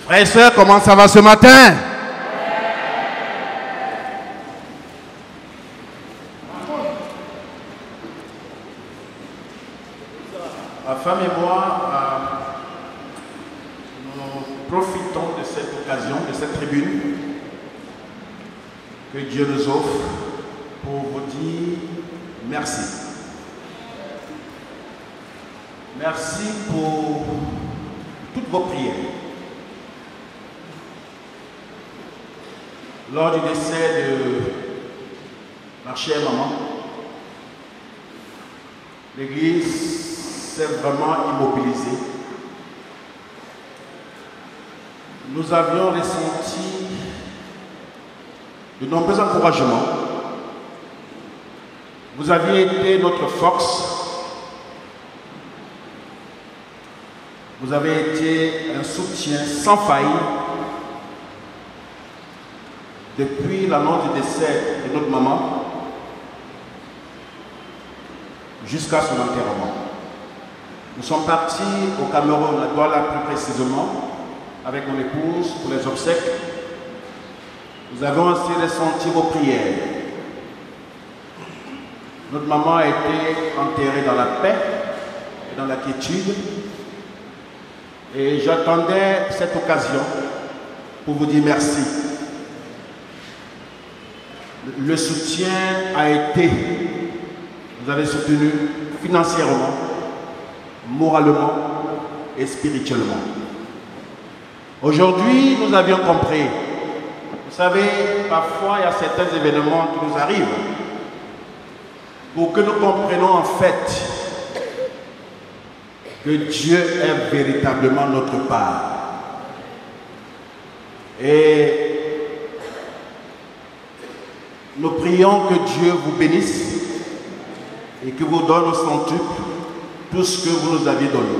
Frères et sœurs, comment ça va ce matin? Ma femme et moi, nous profitons de cette occasion, de cette tribune que Dieu nous offre pour vous dire merci. Merci pour toutes vos prières. Lors du décès de ma chère maman, l'Église s'est vraiment immobilisée. Nous avions ressenti de nombreux encouragements. Vous aviez été notre force. Vous avez été un soutien sans faille depuis l'annonce du décès de notre maman jusqu'à son enterrement. Nous sommes partis au Cameroun, à Douala plus précisément, avec mon épouse pour les obsèques. Nous avons aussi ressenti vos prières. Notre maman a été enterrée dans la paix et dans la quiétude. Et j'attendais cette occasion pour vous dire merci. Le soutien a été, vous avez soutenu financièrement, moralement et spirituellement. Aujourd'hui, nous avions compris. Vous savez, parfois, il y a certains événements qui nous arrivent pour que nous comprenions en fait que Dieu est véritablement notre part. Et nous prions que Dieu vous bénisse et que vous donne au centuple tout ce que vous nous aviez donné.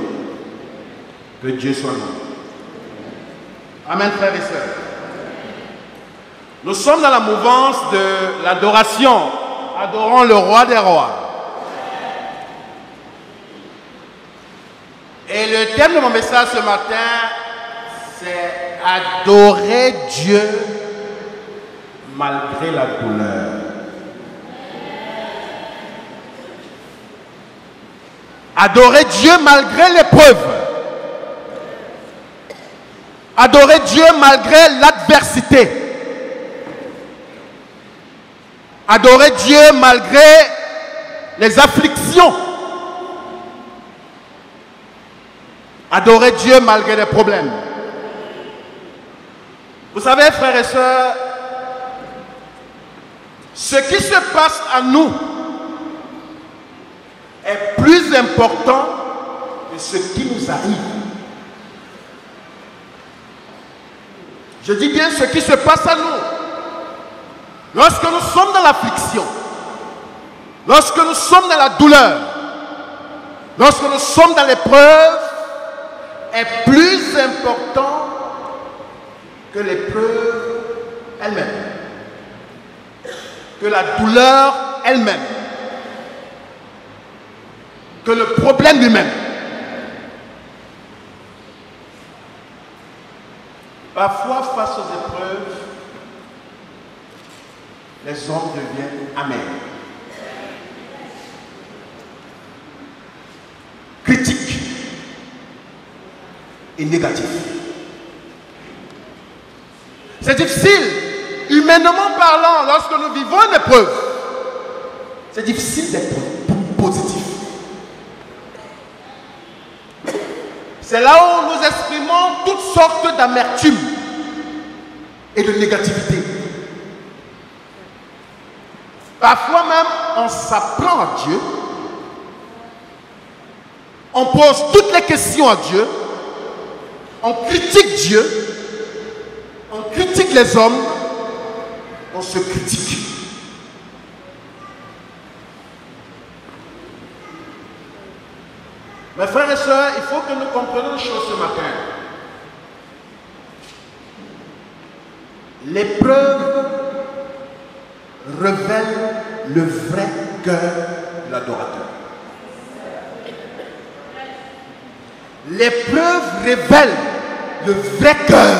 Que Dieu soit là. Amen, frères et sœurs. Nous sommes dans la mouvance de l'adoration. Adorons le roi des rois. Et le thème de mon message ce matin, c'est adorer Dieu malgré la douleur. Adorer Dieu malgré l'épreuve. Adorer Dieu malgré l'adversité. Adorer Dieu malgré les afflictions. Adorer Dieu malgré les problèmes. Vous savez, frères et sœurs, ce qui se passe à nous est plus important que ce qui nous arrive. Je dis bien ce qui se passe à nous. Lorsque nous sommes dans l'affliction, lorsque nous sommes dans la douleur, lorsque nous sommes dans l'épreuve, est plus important que l'épreuve elle-même, que la douleur elle-même, que le problème lui-même. Parfois, face aux épreuves, les hommes deviennent amers, critiques et négatifs. C'est difficile, humainement parlant, lorsque nous vivons une épreuve, c'est difficile d'être positif. C'est là où nous exprimons toutes sortes d'amertume et de négativité. Parfois même, on s'apprend à Dieu, on pose toutes les questions à Dieu, on critique Dieu, on critique les hommes, on se critique. Mes frères et sœurs, il faut que nous comprenions une chose ce matin. L'épreuve révèle le vrai cœur de l'adorateur. L'épreuve révèle le vrai cœur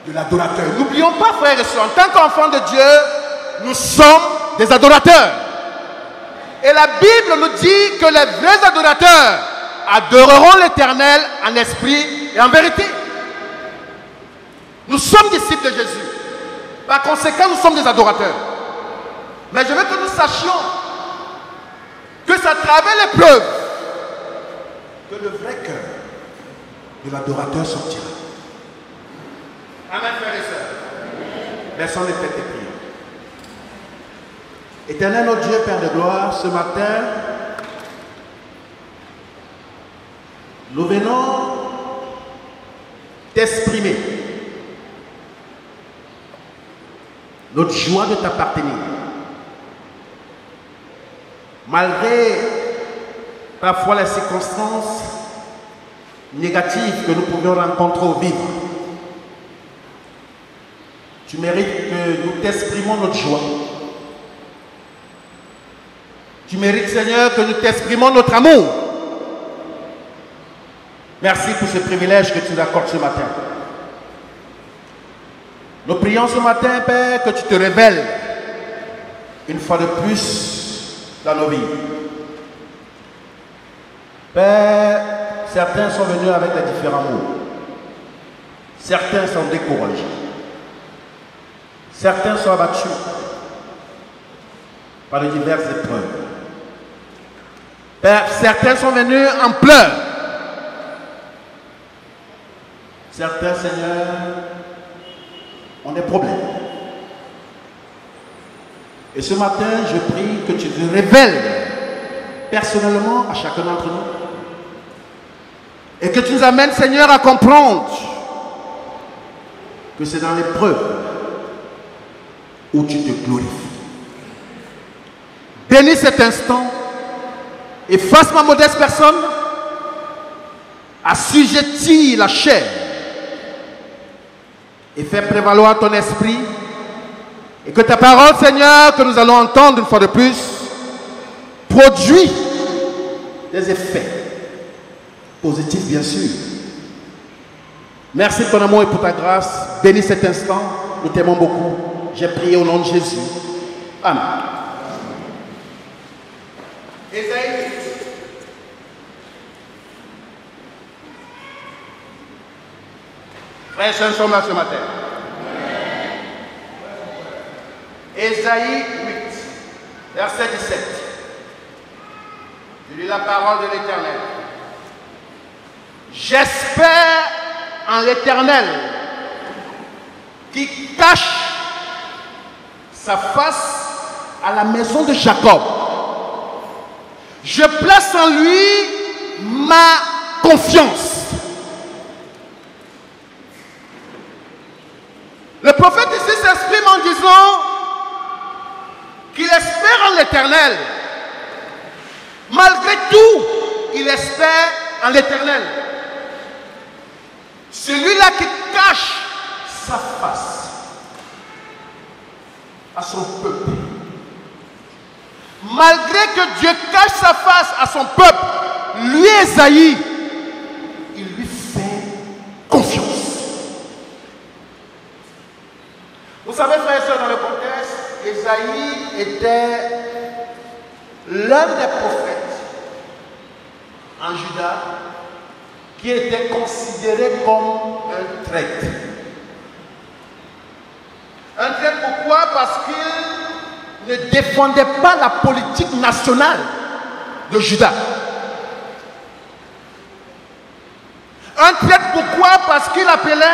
de l'adorateur. N'oublions pas, frères et sœurs, en tant qu'enfants de Dieu, nous sommes des adorateurs. Et la Bible nous dit que les vrais adorateurs adoreront l'Éternel en esprit et en vérité. Nous sommes disciples de Jésus. Par conséquent, nous sommes des adorateurs. Mais je veux que nous sachions que c'est à travers l'épreuve que le vrai cœur de l'adorateur sortira. Amen, frères et sœurs. Baissons les têtes et prions. Éternel notre Dieu, Père de gloire, ce matin, nous venons t'exprimer notre joie de t'appartenir. Malgré parfois les circonstances négatives que nous pouvions rencontrer au vivre, tu mérites que nous t'exprimons notre joie. Tu mérites, Seigneur, que nous t'exprimons notre amour. Merci pour ce privilège que tu nous accordes ce matin. Nous prions ce matin, Père, que tu te révèles une fois de plus dans nos vies. Père, certains sont venus avec les différents mots. Certains sont découragés. Certains sont abattus par les diverses épreuves. Père, certains sont venus en pleurs. Certains, Seigneur, ont des problèmes. Et ce matin, je prie que tu te révèles personnellement à chacun d'entre nous. Et que tu nous amènes, Seigneur, à comprendre que c'est dans l'épreuve où tu te glorifies. Bénis cet instant. Efface ma modeste personne. Assujettis la chair. Et fais prévaloir ton esprit. Et que ta parole, Seigneur, que nous allons entendre une fois de plus, produit des effets positifs, bien sûr. Merci pour ton amour et pour ta grâce. Bénis cet instant. Nous t'aimons beaucoup. J'ai prié au nom de Jésus. Amen. Ésaïe 8. Frères et sœurs, sommes là ce matin. Ésaïe 8, verset 17. Je lis la parole de l'Éternel. J'espère en l'Éternel qui cache sa face à la maison de Jacob. Je place en lui ma confiance. Le prophète ici s'exprime en disant qu'il espère en l'Éternel. Malgré tout, il espère en l'Éternel. Celui-là qui cache sa face à son peuple. Malgré que Dieu cache sa face à son peuple, lui, Ésaïe, il lui fait confiance. Vous savez, frères et sœurs, dans le contexte, Ésaïe était l'un des prophètes en Juda qui était considéré comme un traître. Un traître pourquoi? Parce qu'il ne défendait pas la politique nationale de Juda. Un traître pourquoi? Parce qu'il appelait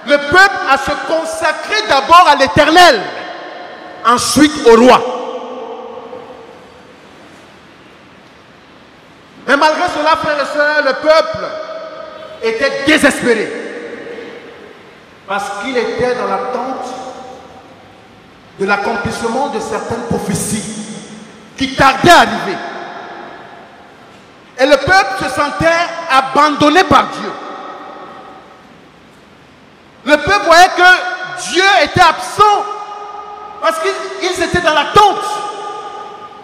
le peuple à se consacrer d'abord à l'Éternel, ensuite au roi. Mais malgré cela, frères et sœurs, le peuple était désespéré. Parce qu'il était dans l'attente de l'accomplissement de certaines prophéties qui tardaient à arriver. Et le peuple se sentait abandonné par Dieu. Le peuple voyait que Dieu était absent parce qu'ils étaient dans l'attente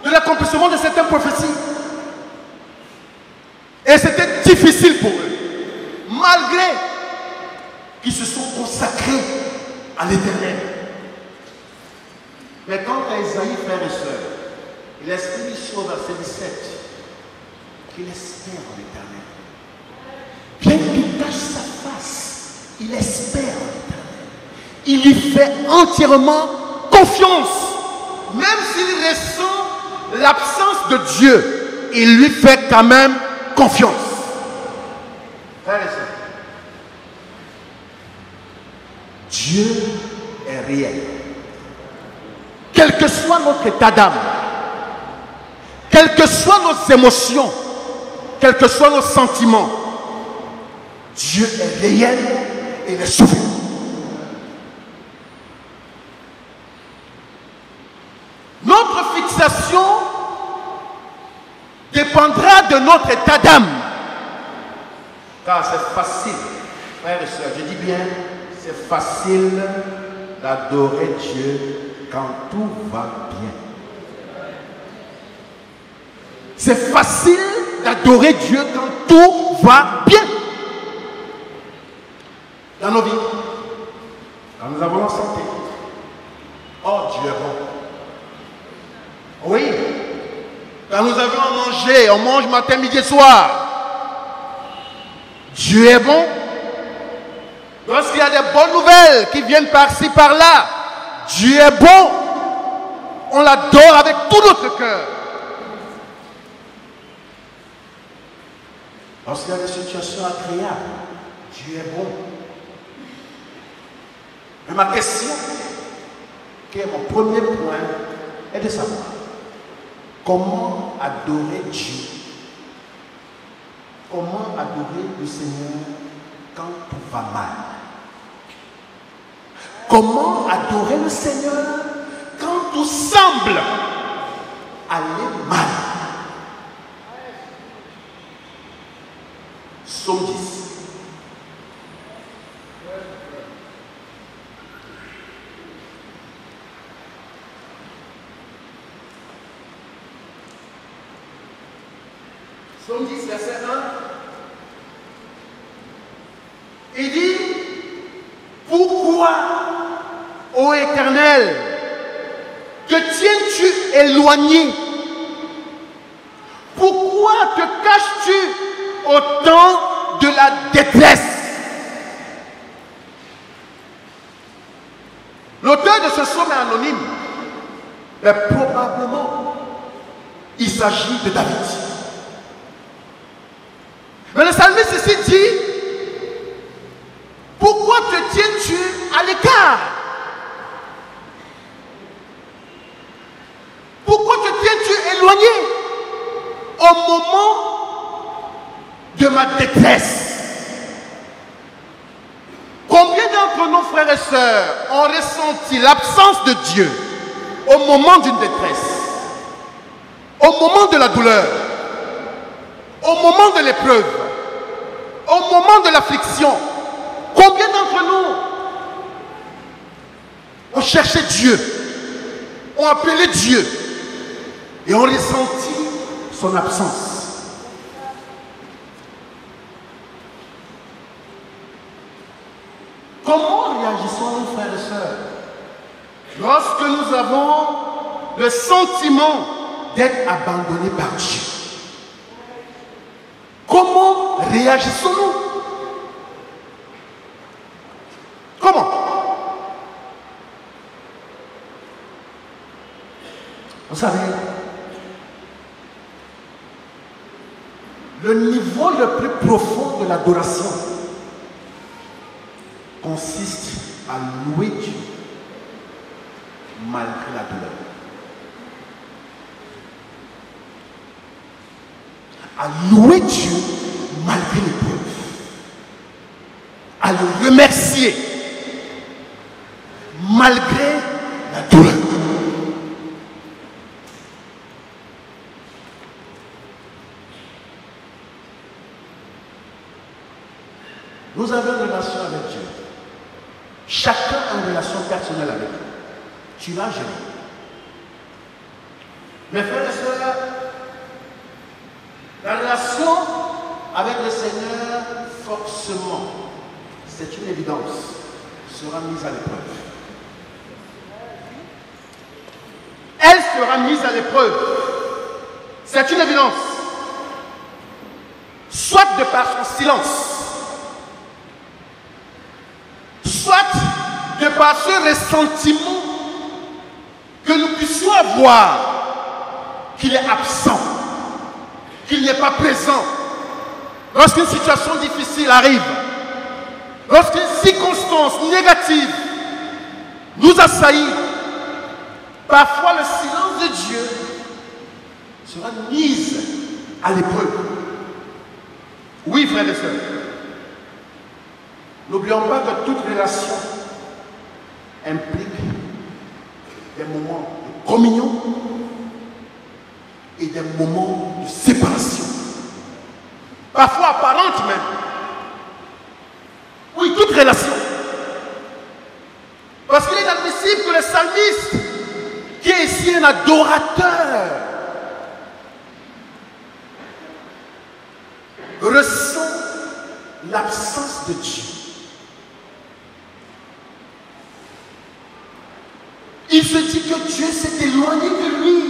de l'accomplissement de certaines prophéties. Et c'était difficile pour eux. malgré qu'ils se sont consacrés à l'Éternel. Mais quant à Isaïe, frères et sœurs, il explique ici au verset 17 qu'il espère en l'Éternel. Bien qu'il cache sa face, il espère en l'Éternel. Il lui fait entièrement confiance. Même s'il ressent l'absence de Dieu, il lui fait quand même confiance. Frères et sœurs, Dieu est réel. Quel que soit notre état d'âme, quelles que soient nos émotions, quels que soient nos sentiments, Dieu est réel et il est souverain. Notre fixation dépendra de notre état d'âme. Car c'est facile, frères et sœurs, je dis bien, c'est facile d'adorer Dieu quand tout va bien. C'est facile d'adorer Dieu quand tout va bien. Dans nos vies, quand nous avons la santé, oh Dieu est bon. Oui, quand nous avons à manger, on mange matin, midi et soir. Dieu est bon. Lorsqu'il y a des bonnes nouvelles qui viennent par-ci, par-là, Dieu est bon. On l'adore avec tout notre cœur. Lorsqu'il y a des situations agréables, Dieu est bon. Mais ma question, qui est mon premier point, est de savoir comment adorer Dieu. Comment adorer le Seigneur quand tout va mal? Comment adorer le Seigneur quand tout semble aller mal? Psaume 10. Psaume 10, verset 1. Il dit, pourquoi, ô Éternel, te tiens-tu éloigné? Pourquoi te caches-tu au temps de la détresse? L'auteur de ce psaume est anonyme, mais probablement il s'agit de David. Mais le psalmiste ici dit, pourquoi te tiens-tu à l'écart? Pourquoi te tiens-tu éloigné au moment de ma détresse? Combien d'entre nos frères et sœurs ont ressenti l'absence de Dieu au moment d'une détresse, au moment de la douleur, au moment de l'épreuve, au moment de l'affliction? Combien d'entre nous ont cherché Dieu, ont appelé Dieu et ont ressenti son absence? Comment réagissons-nous, frères et sœurs, lorsque nous avons le sentiment d'être abandonnés par Dieu? Comment réagissons-nous? Comment? Vous savez, le niveau le plus profond de l'adoration consiste à louer Dieu malgré la douleur. À louer Dieu malgré l'épreuve. À le remercier malgré la douleur. Nous avons une relation avec Dieu. Chacun a une relation personnelle avec lui. Tu l'as géré. Mes frères et sœurs, la relation avec le Seigneur forcément, c'est une évidence, sera mise à l'épreuve. Elle sera mise à l'épreuve. C'est une évidence. Soit de par son silence, soit de par ce ressentiment que nous puissions avoir qu'il est absent, qu'il n'est pas présent. Lorsqu'une situation difficile arrive, lorsqu'une circonstance négative nous assaillit, parfois le silence de Dieu sera mise à l'épreuve. Oui, frères et sœurs, n'oublions pas que toute relation implique des moments de communion et des moments de séparation. Parfois apparente même. Oui, toute relation. Parce qu'il est admissible que le psalmiste, qui est ici un adorateur, ressent l'absence de Dieu. Il se dit que Dieu s'est éloigné de lui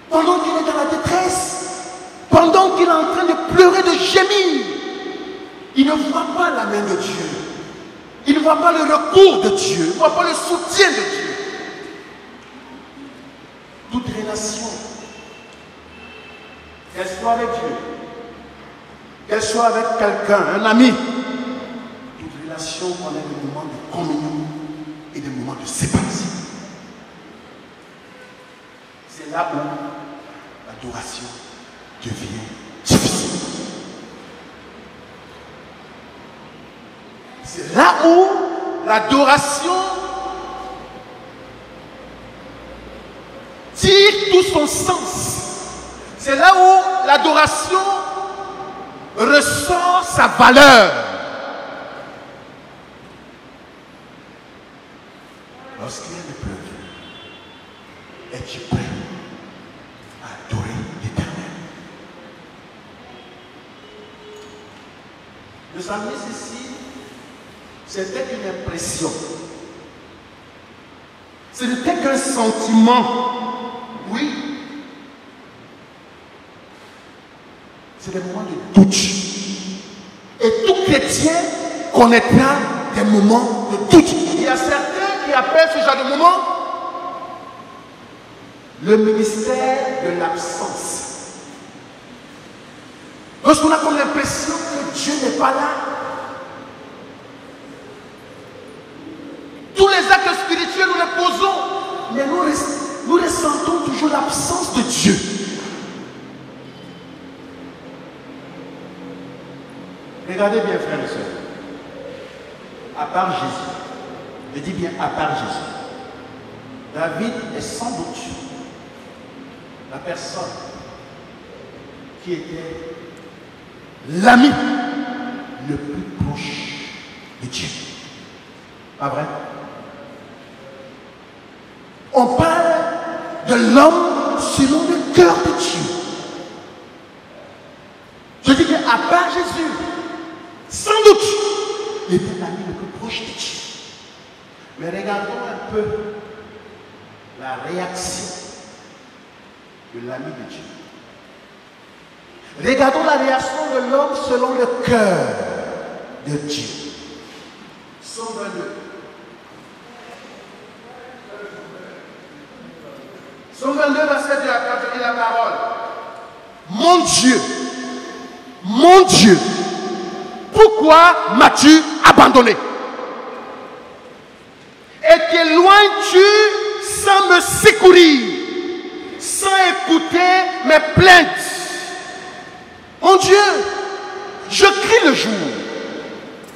pendant qu'il est dans la détresse, pendant qu'il est en train de pleurer, de gémir. Il ne voit pas la main de Dieu. Il ne voit pas le recours de Dieu. Il ne voit pas le soutien de Dieu. Toute relation, qu'elle soit avec Dieu, qu'elle soit avec quelqu'un, un ami, toute relation connaît des moments de communion et des moments de séparation. C'est là où l'adoration devient difficile. C'est là où l'adoration tire tout son sens. C'est là où l'adoration ressort sa valeur. Lorsqu'il y a des pleurs, es-tu prêt à adorer l'Éternel? Le psalmiste ici, c'était une impression. Ce n'était qu'un sentiment. Oui. C'est des moments de doute. Et tout chrétien connaîtra des moments de doute. Il y a certains qui appellent ce genre de moment le ministère de l'absence. Lorsqu'on a comme l'impression que Dieu n'est pas là, tous les actes spirituels nous les posons, mais nous ressentons toujours l'absence de Dieu. Regardez bien, frères et sœurs. À part Jésus, je dis bien à part Jésus, David est sans doute la personne qui était l'ami le plus proche de Dieu. Pas vrai? On parle de l'homme selon le cœur de Dieu. Je dis qu'à part Jésus, sans doute, il était l'ami le plus proche de Dieu. Mais regardons un peu la réaction de l'ami de Dieu. Regardons la réaction de l'homme selon le cœur de Dieu. Psaume 22. Psaume 22, verset 2 à 4, je lis la parole. Mon Dieu, pourquoi m'as-tu abandonné? Et t'éloignes-tu sans me secourir, sans écouter mes plaintes? Mon Dieu, je crie le jour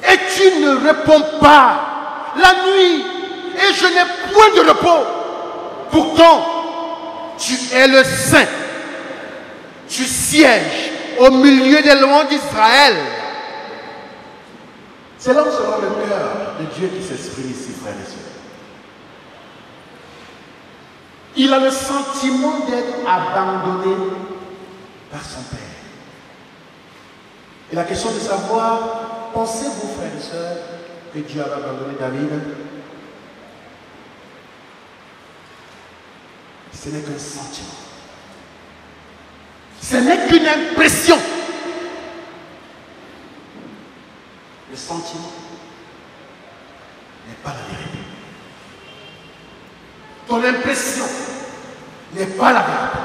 et tu ne réponds pas, la nuit et je n'ai point de repos. Pourtant, tu es le Saint, tu sièges au milieu des lois d'Israël. C'est là où sera le cœur de Dieu qui s'exprime ici, frères et sœurs. Il a le sentiment d'être abandonné par son Père. Et la question de savoir, pensez-vous, frères et sœurs, que Dieu avait abandonné David? Ce n'est qu'un sentiment. Ce n'est qu'une impression. Le sentiment n'est pas la vérité. Ton impression n'est pas la vérité.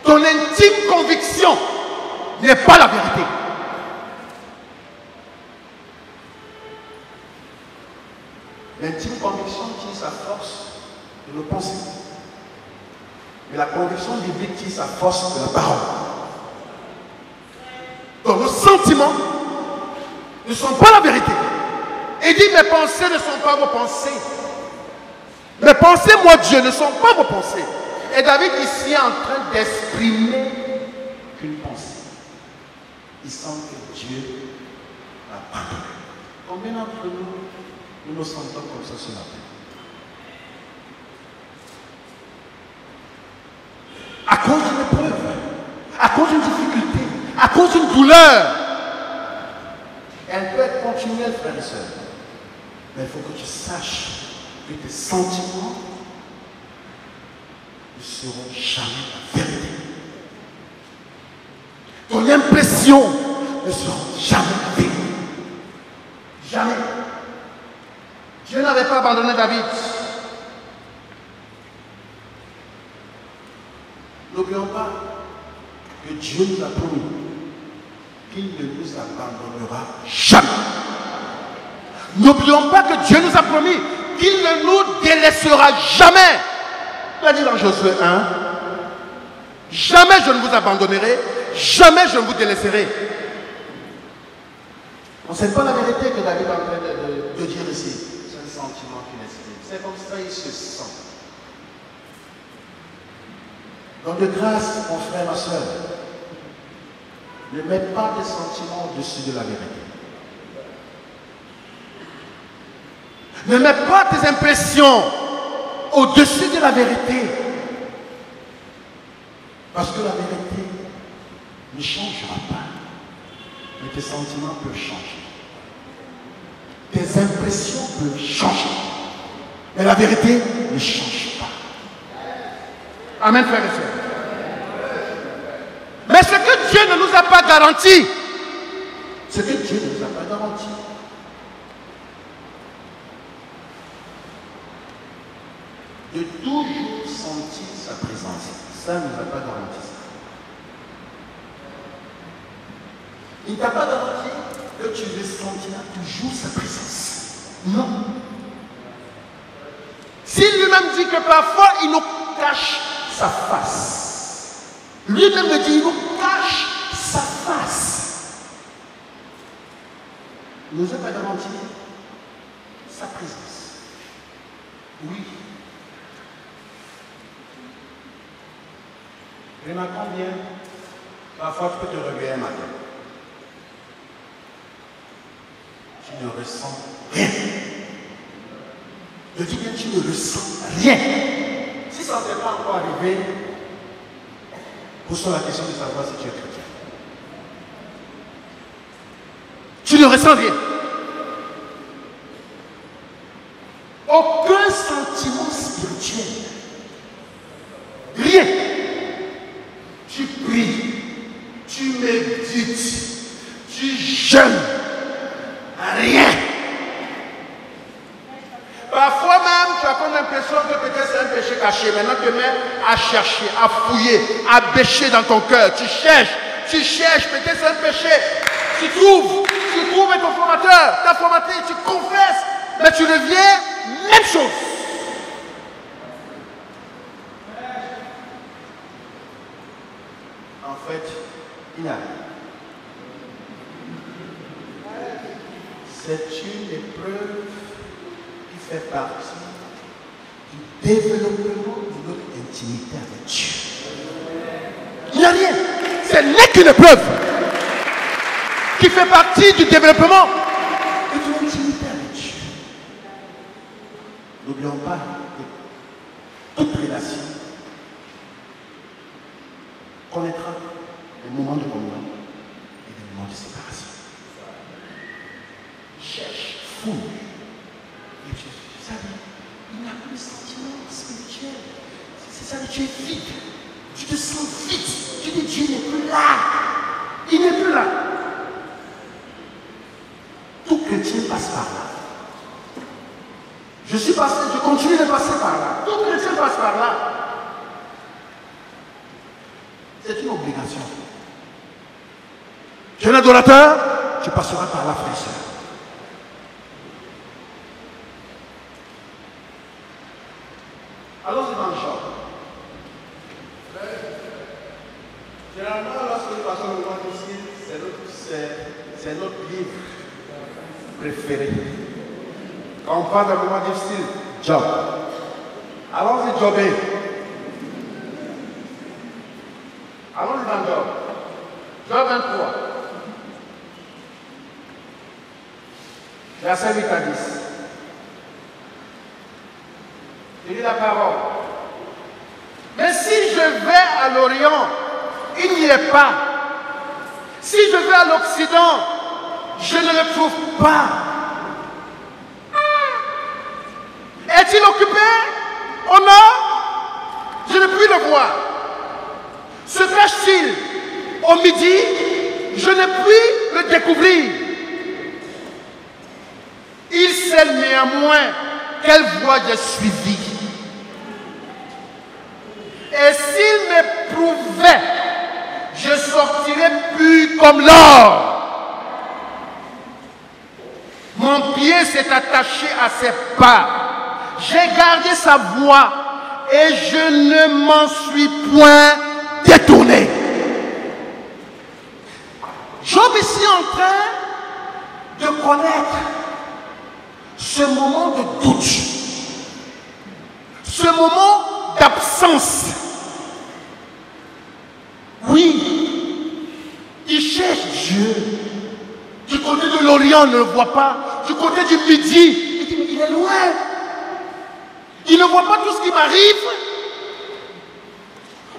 Ton intime conviction n'est pas la vérité. L'intime conviction tire sa force de nos pensées. Mais la conviction biblique tire sa force de la parole. Donc nos sentiments ne sont pas la vérité. Il dit, mes pensées ne sont pas vos pensées. Mes pensées, moi Dieu, ne sont pas vos pensées. Et David ici est en train d'exprimer qu'une pensée. Il sent que Dieu a pardonné. Combien d'entre nous nous sentons comme ça ce matin? À cause d'une épreuve, à cause d'une difficulté, à cause d'une douleur. Elle peut être continuelle, frères et sœurs. Mais il faut que tu saches que tes sentiments ne seront jamais la vérité. Ton impression ne sera jamais la vérité. Jamais. Dieu n'avait pas abandonné David. N'oublions pas que Dieu nous a promis qu'il ne nous abandonnera jamais. N'oublions pas que Dieu nous a promis qu'il ne nous délaissera jamais. Il a dit dans Josué 1, jamais je ne vous abandonnerai, jamais je ne vous délaisserai. On ne sait pas la vérité que David est en train de dire ici. C'est un sentiment qu'il exprime. C'est comme ça qu'il se sent. Donc de grâce, mon frère, ma soeur, ne mets pas tes sentiments au-dessus de la vérité. Ne mets pas tes impressions au-dessus de la vérité. Parce que la vérité ne changera pas. Mais tes sentiments peuvent changer. Tes impressions peuvent changer. Mais la vérité ne change pas. Amen, frères et sœurs. Mais ce que Dieu ne nous a pas garanti, ce que Dieu ne nous a pas garanti, de toujours sentir sa présence, ça ne nous a pas garanti ça. Il ne t'a pas garanti que tu ressentiras toujours sa présence. Non. S'il lui-même dit que parfois il nous cache sa face, lui-même me dit il nous cache sa face, il ne nous a pas garanti sa présence. Oui. Remarquons bien, parfois tu peux te réveiller un matin. Tu ne ressens rien. Je dis bien, tu ne ressens rien. Si ça ne t'est pas encore arrivé, pose-toi la question de savoir si tu es chrétien. Tu ne ressens rien. Aucun sentiment spirituel. Rien. Tu pries, tu médites, tu jeûnes. Rien. Parfois même, tu as comme l'impression que peut-être c'est un péché caché. Maintenant, tu te mets à chercher, à fouiller, à bêcher dans ton cœur. Tu cherches, peut-être c'est un péché. Tu trouves ton formateur, ta formaté, tu confesses, mais tu reviens, même chose. En fait, il n'y a rien. C'est une épreuve qui fait partie du développement de notre intimité avec Dieu. Il n'y a rien. Ce n'est qu'une épreuve qui fait partie du développement de notre intimité avec Dieu. N'oublions pas que toute relation connaîtra des moments de communion et de séparation. Cherche, fouille. Et Dieu, ça dit, il n'a plus de sentiments spirituels. C'est ça, tu es vide. Tu te sens vide. Tu dis, Dieu n'est plus là. Il n'est plus là. Tout chrétien passe par là. Je suis passé, je continue de passer par là. Tout chrétien passe par là. C'est une obligation. Jeune adorateur, tu passeras par là, frère et soeur. Allons-y dans le champ. Généralement, lorsque nous passons le moment ici, c'est notre livre préféré. Quand on parle d'un moment difficile, Job. Allons-y, Jobé. Allons-y dans Job. Job 23. Verset 8 à 10. Je lis la parole. Mais si je vais à l'Orient, il n'y est pas. Si je vais à l'Occident, je ne le trouve pas. Est-il occupé au nord? Je ne puis le voir. Se cache-t-il au midi? Je ne puis le découvrir. Il sait néanmoins quelle voie j'ai suivie. Et s'il m'éprouvait, je sortirais pur comme l'or. Mon pied s'est attaché à ses pas. J'ai gardé sa voie et je ne m'en suis point détourné. Job ici en train de connaître ce moment de doute, ce moment d'absence. Oui, il cherche Dieu. Du côté de l'Orient, on ne le voit pas. Du côté du Midi, il dit, mais il est loin. Il ne voit pas tout ce qui m'arrive.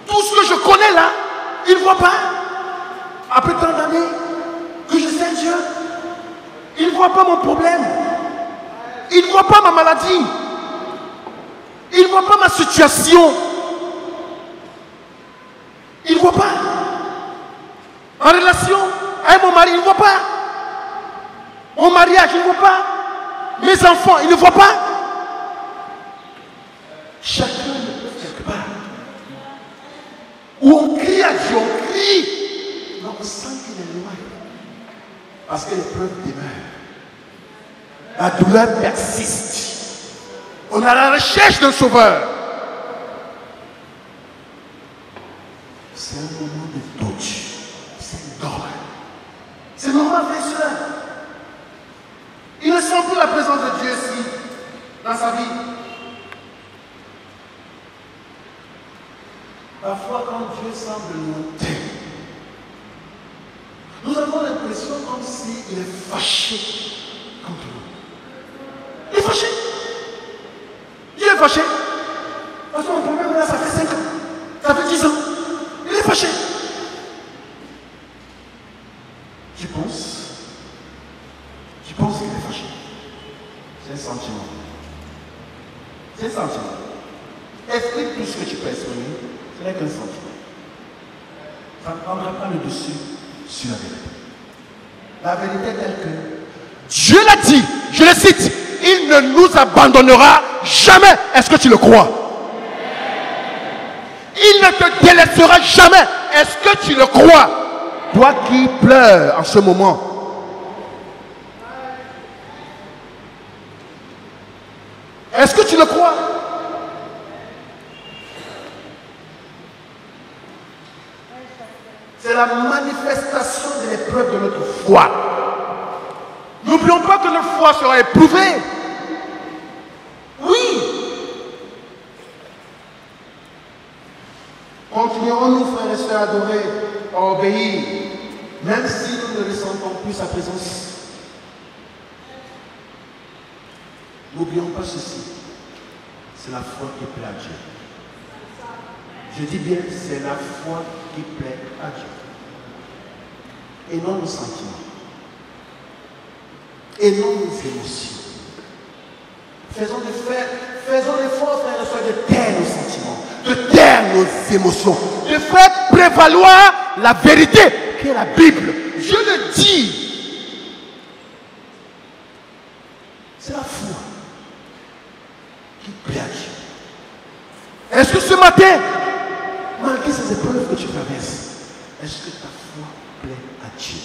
Tout ce que je connais là, il ne voit pas. Après tant d'années que je sais Dieu, il ne voit pas mon problème. Il ne voit pas ma maladie. Il ne voit pas ma situation. Il ne voit pas. En relation avec mon mari, il ne voit pas. Mon mariage, il ne voit pas. Mes enfants, il ne voit pas. Chacun ne peut quelque part. Où on crie à Dieu, on crie. Mais on sent qu'il est loin. Parce que l'épreuve demeure. La douleur persiste. On est à la recherche d'un sauveur. C'est un moment de doute. C'est normal. C'est normal, frère et soeur. Il ne sent plus la présence de Dieu ici, dans sa vie. Parfois, quand Dieu semble lointain, nous avons l'impression comme s'il est fâché contre nous. Il est fâché. Il est fâché. Parce que mon problème là, ça fait 5 ans. Ça fait 10 ans. Il est fâché. Tu penses qu'il est fâché. C'est un sentiment. C'est un sentiment. Explique tout ce que tu peux exprimer. Ce n'est qu'un sentiment. Ça ne prendra pas le dessus sur la vérité. La vérité est telle que Dieu l'a dit, je le cite, il ne nous abandonnera jamais. Est-ce que tu le crois? Il ne te délaissera jamais. Est-ce que tu le crois? Toi qui pleures en ce moment. Est-ce que tu le crois? C'est la manifestation de l'épreuve de notre foi. N'oublions pas que notre foi sera éprouvée. Oui. Continuerons-nous, frères et sœurs, à adorer, à obéir, même si nous ne ressentons plus sa présence. N'oublions pas ceci. C'est la foi qui plaît à Dieu. Je dis bien, c'est la foi qui plaît à Dieu. et non nos sentiments, et non nos émotions. Faisons l'effort, frères et sœurs, de taire nos sentiments, de taire nos émotions, de faire prévaloir la vérité qui est la Bible. Je le dis. C'est la foi qui plaît à Dieu. Est-ce que ce matin, malgré ces épreuves que tu traverses, est-ce que ta foi plaît à Dieu?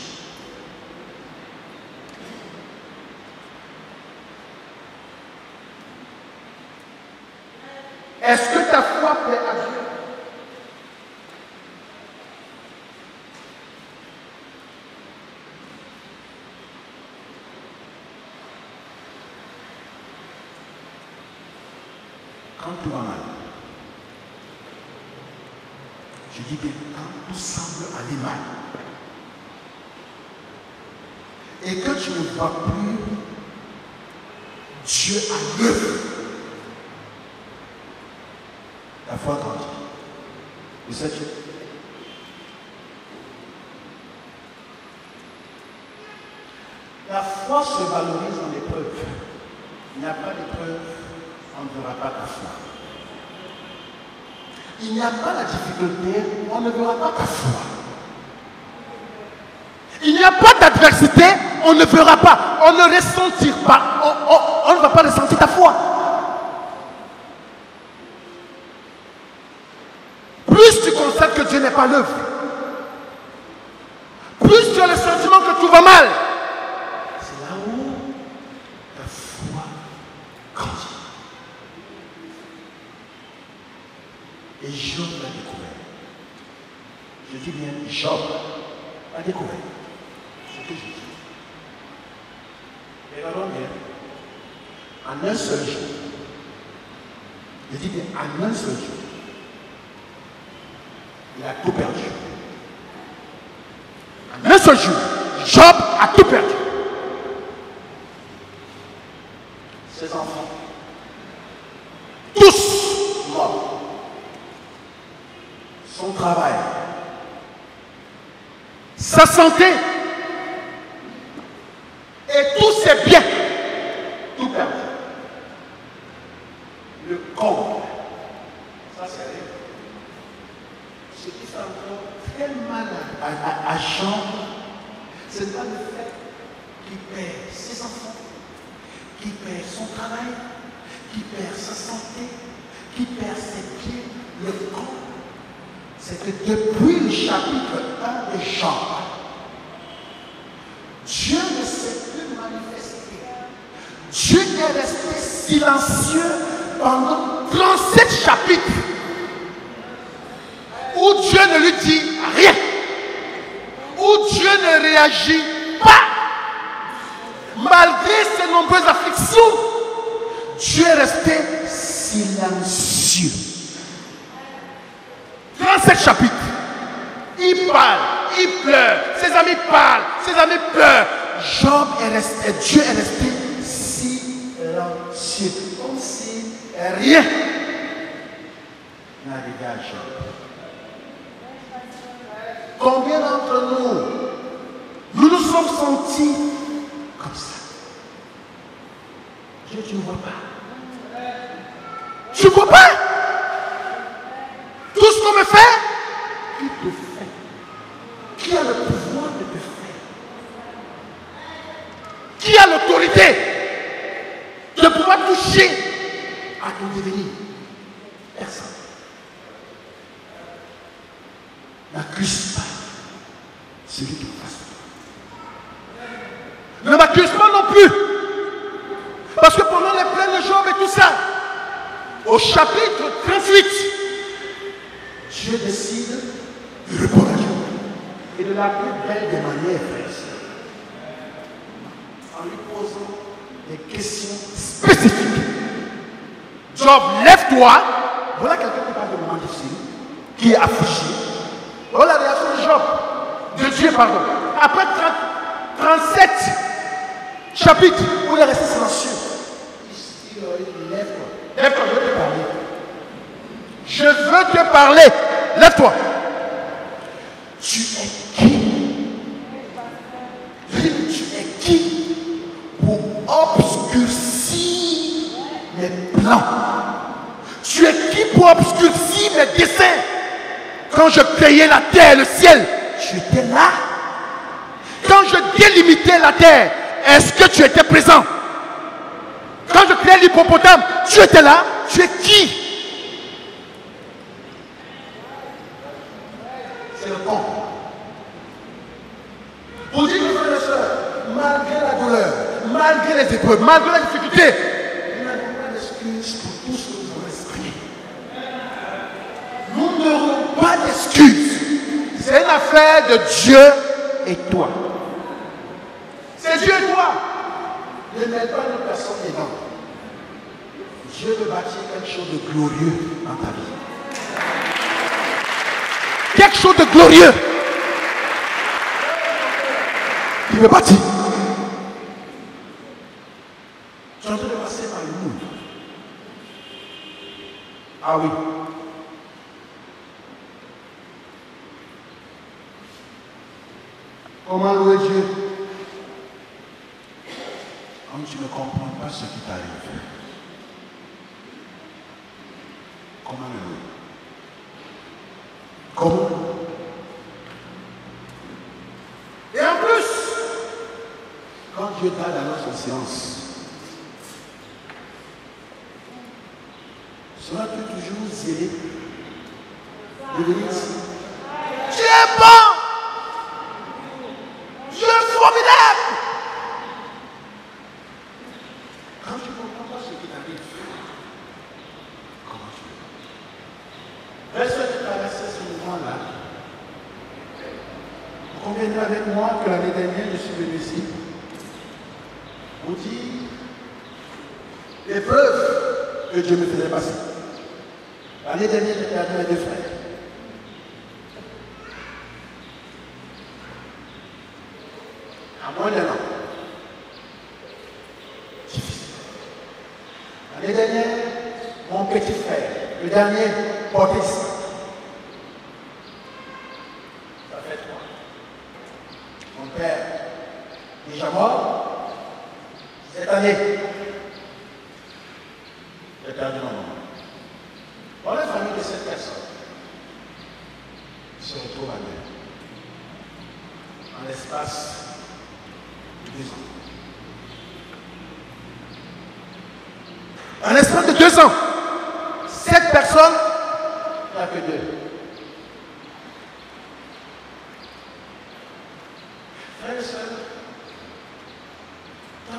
Est-ce que ta foi plaît à Dieu? Quand tout va mal, je dis bien quand tout semble aller mal, et que tu ne vois plus Dieu à l'œuvre, la foi grandit. Vous savez, la foi se valorise dans l'épreuve. Il n'y a pas d'épreuve, on ne verra pas ta foi. Il n'y a pas la difficulté, on ne verra pas ta foi. Il n'y a pas d'adversité, on ne verra pas, on ne ressentira pas, on ne va pas ressentir ta foi. Plus tu constates que Dieu n'est pas l'œuvre, plus tu as le sentiment que tout va mal, c'est là où ta foi grandit. Et Job l'a découvert. Je dis bien, Job l'a découvert. C'est ce que je dis. Regardons bien. En un seul jour, je dis bien, en un seul jour, il a tout perdu. En un seul jour, Job a tout perdu. Ses enfants, tous morts. Son travail, sa santé et tous ses biens, tout perdu. Le corps, ça c'est rien. Ce qui fait encore très mal à Jean, c'est pas le fait qu'il perd ses enfants, qu'il perd son travail, qu'il perd sa santé, qu'il perd ses pieds, le corps. C'est que depuis le chapitre 1 de Jean, Dieu ne s'est plus manifesté. Dieu est resté silencieux pendant 37 chapitres. Où Dieu ne lui dit rien, où Dieu ne réagit pas, malgré ses nombreuses afflictions, Dieu est resté silencieux. 37 chapitres, il parle, il pleure, ses amis parlent, ses amis pleurent. Job est resté, Dieu est resté silencieux, comme si rien n'arrivait à Job. Combien d'entre nous nous sommes sentis comme ça? Dieu, tu ne vois pas. Tu ne vois pas? Tout ce qu'on me fait, qui te fait? Qui a le pouvoir de te faire? Qui a l'autorité de pouvoir toucher à ton devenir? Personne. N'accuse pas celui qui est face à toi. Ne m'accuse pas non plus. Parce que pendant les plaines de Job et tout ça, au chapitre 38, Dieu décide de répondre à Job et de la plus belle des manières, frères et sœurs, en lui posant des questions spécifiques. Job, lève-toi. Voilà quelqu'un qui parle de moment difficile, qui est affligé. Voilà la réaction de Job, de Dieu, pardon. Après 37 chapitres où il est resté silencieux, il dit, lève-toi. Lève-toi, je veux te parler. Je veux te parler. Lève-toi. Tu es qui? qui pour obscurcir mes plans? Tu es qui pour obscurcir mes desseins? Quand je créais la terre et le ciel, tu étais là. Quand je délimitais la terre, est-ce que tu étais présent? Quand je créais l'hippopotame, tu étais là. Tu es qui? C'est le con. Pour dire que frères et sœurs, malgré la douleur, malgré les épreuves, malgré la difficulté, nous n'avons pas d'excuses pour tout ce que nous avons exprimé. Nous n'aurons pas d'excuses. C'est une affaire de Dieu et toi. C'est Dieu et toi. Ne mets pas une personne dedans. Dieu veut bâtir quelque chose de glorieux dans ta vie. Quelque chose de glorieux. Il veut bâtir. Tu es en train de passer par le monde. Ah oui. Comment louer Dieu? Quand tu ne comprends pas ce qui t'arrive. Comment le louer? Comment? Et en plus, quand Dieu t'a dans notre silence, seras-tu toujours zélé de venir ici? Tu es bon! Dieu est formidable! Quand tu ne comprends pas ce qui t'arrive, comment tu fais? Est-ce que tu traversais ce mouvement-là? Vous conviendrez avec moi que l'année dernière, je suis venu ici pour dire l'épreuve que Dieu me faisait passer. L'année dernière, j'ai perdu mes 2 frères. À moins d'1 an. L'année dernière, mon petit frère, le dernier, portait ça. Ça fait 3. Mon père, déjà mort. Cette année, j'ai perdu mon maman. Dans la famille de cette personne, se retrouve à deux. En l'espace de 2 ans. En l'espace de 2 ans, cette personne n'a que 2. Frères et sœurs, tant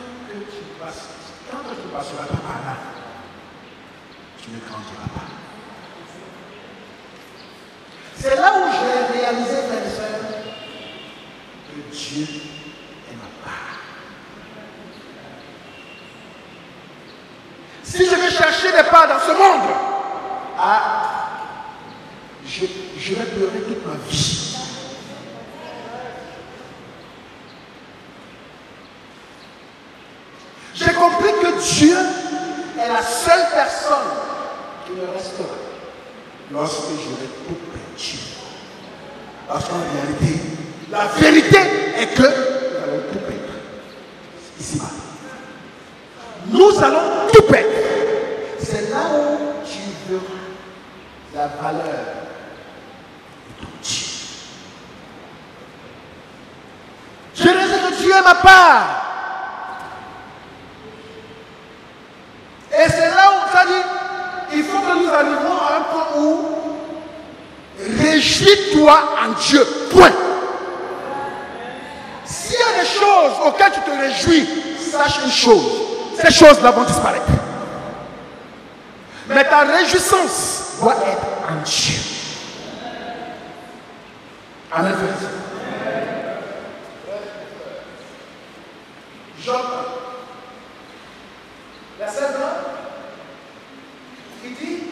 que tu passeras pas par là, tu ne grandiras pas. C'est là où j'ai réalisé, frères et sœurs, que Dieu est ma part. Si je vais chercher des parts dans ce monde, je vais pleurer toute ma vie. J'ai compris que Dieu est la seule personne qui me restera lorsque je vais tout perdu. Parce qu'en réalité, la vérité est que nous allons tout perdre. Ici-bas. Nous allons tout perdre. C'est là où tu verras la valeur de ton Dieu. Je dis que Dieu est ma part. Et c'est là où ça dit, il faut que nous arrivions à un point où réjouis-toi en Dieu. Point. S'il y a des choses auxquelles tu te réjouis, sache une chose, ces choses-là vont disparaître. Mais ta réjouissance doit être en Dieu. Amen. Job, verset 20, il dit,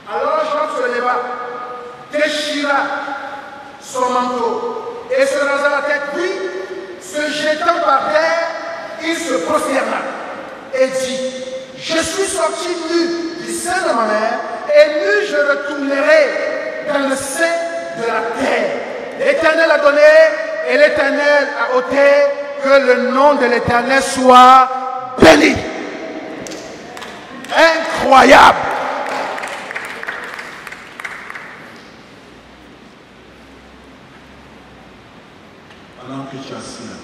alors Job se leva, déchira son manteau et se rasa la tête, puis, se jetant par terre, il se prosterna et dit, je suis sorti nu du sein de ma mère et nu je retournerai dans le sein de la terre. L'Éternel a donné et l'Éternel a ôté. Que le nom de l'Éternel soit béni. Incroyable. Pendant que tu es assis là,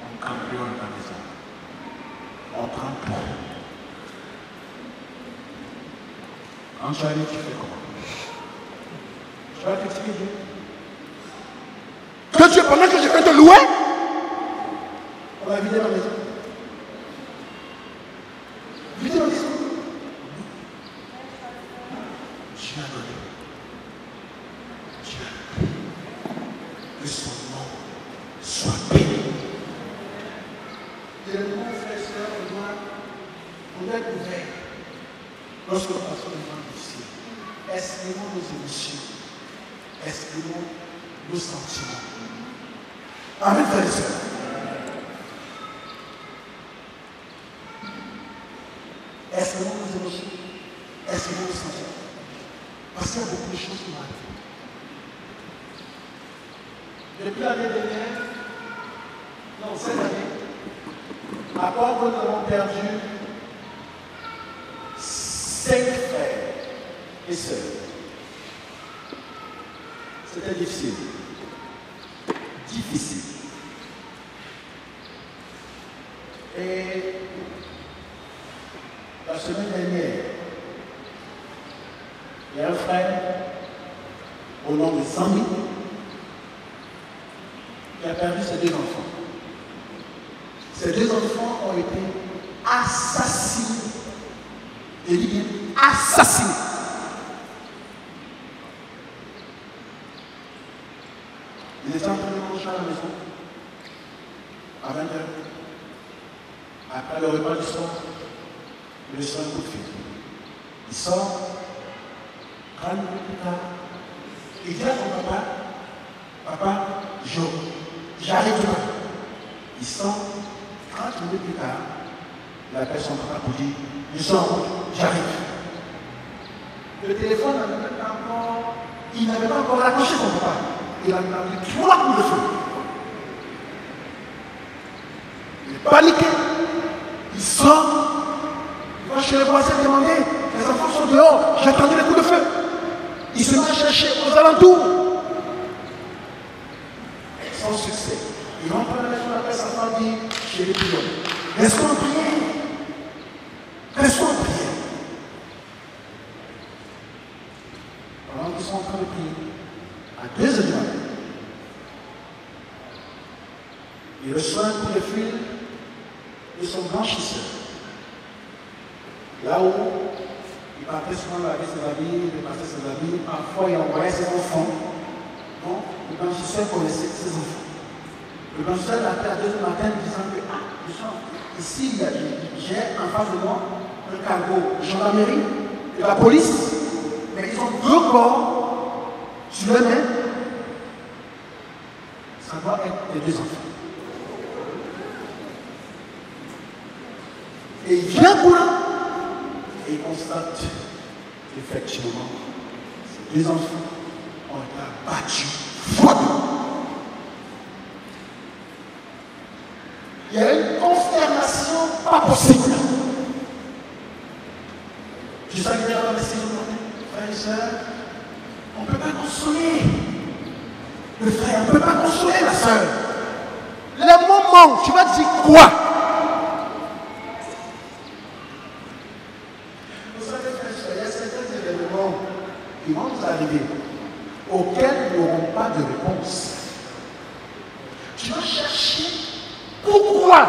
on cambriole ta maison. On prend tout. Quand tu arrives, tu fais comment? Tu vas critiquer Dieu. Que Dieu, pendant que je viens te louer, on va vider ma maison. Vider ma maison. Dieu a donné. Dieu a donné. Que son nom soit béni. Et le nom, frères et sœurs, on doit être ouvert. Lorsque nous passons devant le ciel, exprimons nos émotions, exprimons nos sentiments. Amen, frères et sœurs. Exprimons nos émotions, exprimons nos sentiments. Parce qu'il y a beaucoup de choses qui m'arrivent. Depuis l'année dernière, non, cette année, à part que nous avons perdu 5 frères et sœurs. C'était difficile. Difficile. Et la semaine dernière, il y a un frère au nom de Samy qui a perdu ses 2 enfants. Ces 2 enfants ont été assassinés. Et il dit assassinés. Il était en train de manger à la maison à 20h. Après le repas du soir, il reçoit un coup de fil. Il sort, 30 minutes plus tard, il dit à son papa, papa, j'arrive demain. Il sort, 30 minutes plus tard, il appelle son papa pour dire, je sors en route, j'arrive. Le téléphone il n'avait pas encore raccroché son papa. Il a mis 3 coups de feu. Il est paniqué. Il sort. Il va chez les voisins demander. Les enfants sont dehors. J'ai entendu les coups de feu. Il se met à chercher aux alentours. Sans succès. Il rentre à la maison après sa femme dit, chérie, restons en prière. Restons en prière. Pendant qu'ils sont en train de prier, à 2h du matin, il reçoit un coup de fil de son blanchisseur. Là où il partait souvent laver ses habits, il passait ses habits, parfois il envoyait ses enfants. Donc, le blanchisseur connaissait ses enfants. Le blanchisseur l'appelle à 2h du matin disant que ici, j'ai en face de moi un cargo de gendarmerie, de la police, mais ils ont 2 corps sur les mains. Ça doit être les 2 enfants. Et il vient courant et il constate effectivement ces 2 enfants ont été abattus froidement. Il y a une consternation pas possible. Je suis arrivé dans la décision, frères et sœurs, on ne peut pas consoler le frère, on ne peut pas consoler la sœur. Les moments, tu vas dire quoi? Vous savez, frères et sœurs, il y a certains événements qui vont nous arriver, auxquels nous n'aurons pas de réponse. Tu vas chercher pourquoi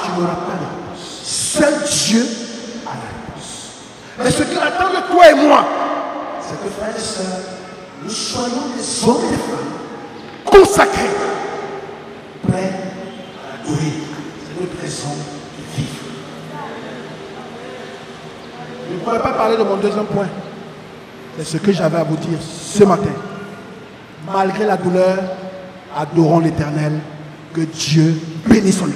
tu n'auras pas de réponse. Seul Dieu a la réponse. Mais ce qu'il attend de toi et moi, c'est que, frères et sœurs, nous soyons des hommes et des femmes consacrés, prêts à adorer. C'est notre raison de vivre. Je ne pourrais pas parler de mon 2e point. C'est ce que j'avais à vous dire ce matin. Malgré la douleur, adorons l'Éternel. Que Dieu bénisse son nom.